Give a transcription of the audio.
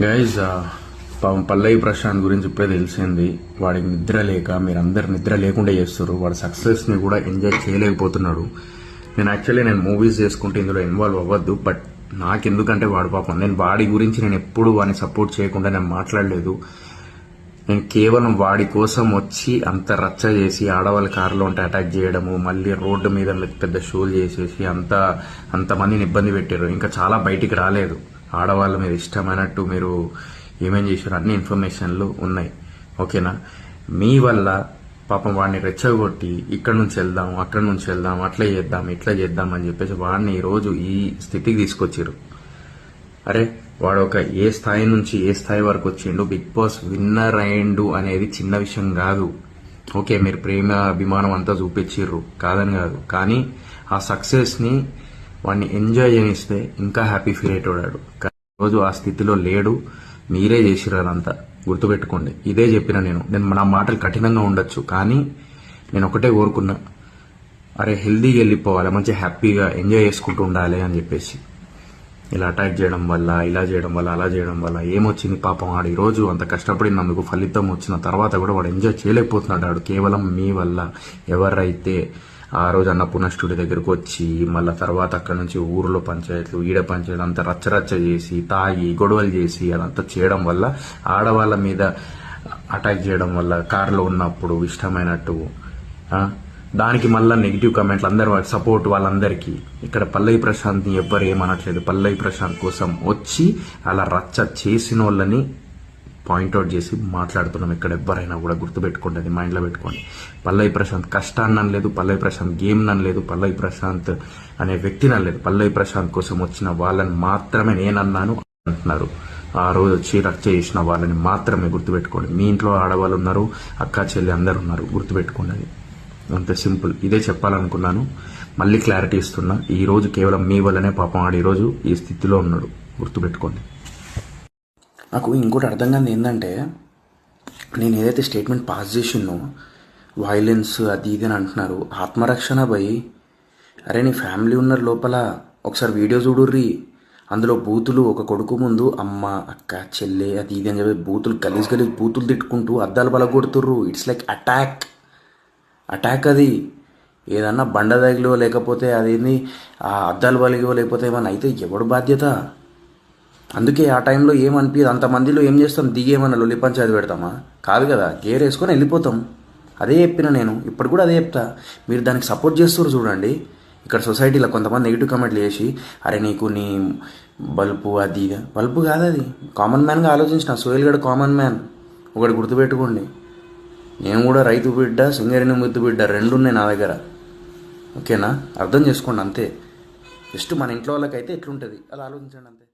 Guys పాపం పల్లవి ప్రశాంత్ గురించి ఇప్పుడే తెలిసింది. వాడికి నిద్ర లేక మీరందరు నిద్ర లేకుండా చేస్తారు. వాడి సక్సెస్ ని కూడా ఎంజాయ్ చేయలేకపోతున్నాడు. నేను మూవీస్ చేసుకుంటే ఇందులో ఇన్వాల్వ్ అవ్వద్దు, బట్ నాకెందుకంటే వాడు పాపం నేను వాడి గురించి నేను ఎప్పుడు వాడిని సపోర్ట్ చేయకుండా నేను మాట్లాడలేదు. నేను కేవలం వాడి కోసం వచ్చి అంత రచ్చ చేసి ఆడవాళ్ళ కారులో ఉంటే అటాక్ చేయడము, మళ్ళీ రోడ్డు మీద పెద్ద షోలు చేసేసి అంతమందిని ఇబ్బంది పెట్టారు. ఇంకా చాలా బయటికి రాలేదు. ఆడవాళ్ళ మీద ఇష్టమైనట్టు మీరు ఏమేం చేశారు అన్ని ఇన్ఫర్మేషన్లు ఉన్నాయి. ఓకేనా? మీ వల్ల పాపం వాడిని రెచ్చగొట్టి ఇక్కడ నుంచి వెళ్దాం, అక్కడ నుంచి వెళ్దాం, అట్లా చేద్దాం, ఇట్లా చేద్దాం అని చెప్పేసి వాడిని ఈరోజు ఈ స్థితికి తీసుకొచ్చారు. అరే వాడు ఒక ఏ స్థాయి నుంచి ఏ స్థాయి వరకు వచ్చిండు, బిగ్ బాస్ విన్నర్ అయిండు అనేది చిన్న విషయం కాదు. ఓకే, మీరు ప్రేమ అభిమానం అంతా చూపించిర్రు, కాదని కాదు, కానీ ఆ సక్సెస్ ని వాడిని ఎంజాయ్ చేయిస్తే ఇంకా హ్యాపీ ఫీల్ అయ్యేటోడాడు. రోజు ఆ స్థితిలో లేడు. మీరే చేసిర్రు అదంతా, గుర్తుపెట్టుకోండి. ఇదే చెప్పిన నేను నా మాటలు కఠినంగా ఉండొచ్చు, కానీ నేను ఒకటే కోరుకున్నా, అరే హెల్దీగా వెళ్ళిపోవాలి, మంచి హ్యాపీగా ఎంజాయ్ చేసుకుంటూ ఉండాలి అని చెప్పేసి. ఇలా అటాక్ చేయడం వల్ల, ఇలా చేయడం వల్ల, అలా చేయడం వల్ల ఏమొచ్చింది పాపం? వాడు ఈ రోజు అంత కష్టపడినందుకు ఫలితం వచ్చిన తర్వాత కూడా వాడు ఎంజాయ్ చేయలేకపోతున్నాడు. వాడు కేవలం మీ వల్ల. ఎవరైతే ఆ రోజు అన్నపూర్ణ స్టూడియో దగ్గరకు వచ్చి మళ్ళీ తర్వాత అక్కడ నుంచి ఊర్లో పంచాయతీలు, ఈడ పంచాయతీలు అంతా రచ్చరచ్చ చేసి, తాగి గొడవలు చేసి అదంతా చేయడం వల్ల, ఆడవాళ్ళ మీద అటాక్ చేయడం వల్ల, కారులో ఉన్నప్పుడు ఇష్టమైనట్టు దానికి మళ్ళీ నెగిటివ్ కామెంట్లు అందరు సపోర్ట్ వాళ్ళందరికీ. ఇక్కడ పల్లవి ప్రశాంత్ ని ఎవ్వరు ఏమనట్లేదు. పల్లవి ప్రశాంత్ కోసం వచ్చి అలా రచ్చ చేసిన వాళ్ళని పాయింట్అవుట్ చేసి మాట్లాడుతున్నాం. ఇక్కడ ఎవరైనా కూడా గుర్తుపెట్టుకోండి, అది మైండ్లో పెట్టుకోండి. పల్లవి ప్రశాంత్ కష్టాన్ని అనలేదు, పల్లవి ప్రశాంత్ గేమ్ అనలేదు, పల్లవి ప్రశాంత్ అనే వ్యక్తిని అనలేదు. పల్లవి ప్రశాంత్ కోసం వచ్చిన వాళ్ళని మాత్రమే నేనన్నాను అంటున్నారు. ఆ రోజు వచ్చి రచ్చ చేసిన వాళ్ళని మాత్రమే గుర్తుపెట్టుకోండి. మీ ఇంట్లో ఆడవాళ్ళు ఉన్నారు, అక్క చెల్లి అందరు ఉన్నారు, గుర్తుపెట్టుకోండి. అది అంత సింపుల్. ఇదే చెప్పాలనుకున్నాను. మళ్ళీ క్లారిటీ ఇస్తున్నా. ఈ రోజు కేవలం మీ వల్లనే పాపం ఆడు ఈ రోజు ఈ స్థితిలో ఉన్నాడు, గుర్తుపెట్టుకోండి. నాకు ఇంకోటి అర్థం కాదు ఏంటంటే, నేను ఏదైతే స్టేట్మెంట్ పాస్ చేసినో వైలెన్స్ అది ఇది అని అంటున్నారు. ఆత్మరక్షణ భయ్. అరే నీ ఫ్యామిలీ ఉన్నారు లోపల, ఒకసారి వీడియో చూడుర్రి. అందులో బూతులు, ఒక కొడుకు ముందు అమ్మ, అక్క, చెల్లె అది ఇది అని చెప్పి బూతులు గలీజ్ బూతులు తిట్టుకుంటూ అద్దాలు బలగొడుతుర్రు. ఇట్స్ లైక్ అటాక్ అది. ఏదన్నా బండ తగిలో లేకపోతే అదేంది ఆ అద్దాలు బలిగో లేకపోతే ఏమన్నా అయితే ఎవడు బాధ్యత? అందుకే ఆ టైంలో ఏమనిపించదు. అంతమందిలో ఏం చేస్తాం? దిగేమన్నా లొల్లి పంచాయతీ పెడతామా? కాదు కదా, గేర్ వేసుకొని వెళ్ళిపోతాం. అదే చెప్పిన నేను, ఇప్పుడు కూడా అదే చెప్తా. మీరు దానికి సపోర్ట్ చేస్తారు చూడండి. ఇక్కడ సొసైటీలో కొంతమంది నెగిటివ్ కామెంట్లు చేసి, అరే నీకు నీ బల్బు అది బల్బు కాదు, అది కామన్ మ్యాన్గా ఆలోచించిన. సోయల్ గడ్ కామన్ మ్యాన్. ఒకటి గుర్తుపెట్టుకోండి, నేను కూడా రైతు బిడ్డ, సింగరేణి ముద్దు బిడ్డ, రెండు ఉన్నాయి నా దగ్గర. ఓకేనా? అర్థం చేసుకోండి అంతే. జస్ట్ మన ఇంట్లో వాళ్ళకైతే ఎట్లుంటుంది అలా ఆలోచించండి అంతే.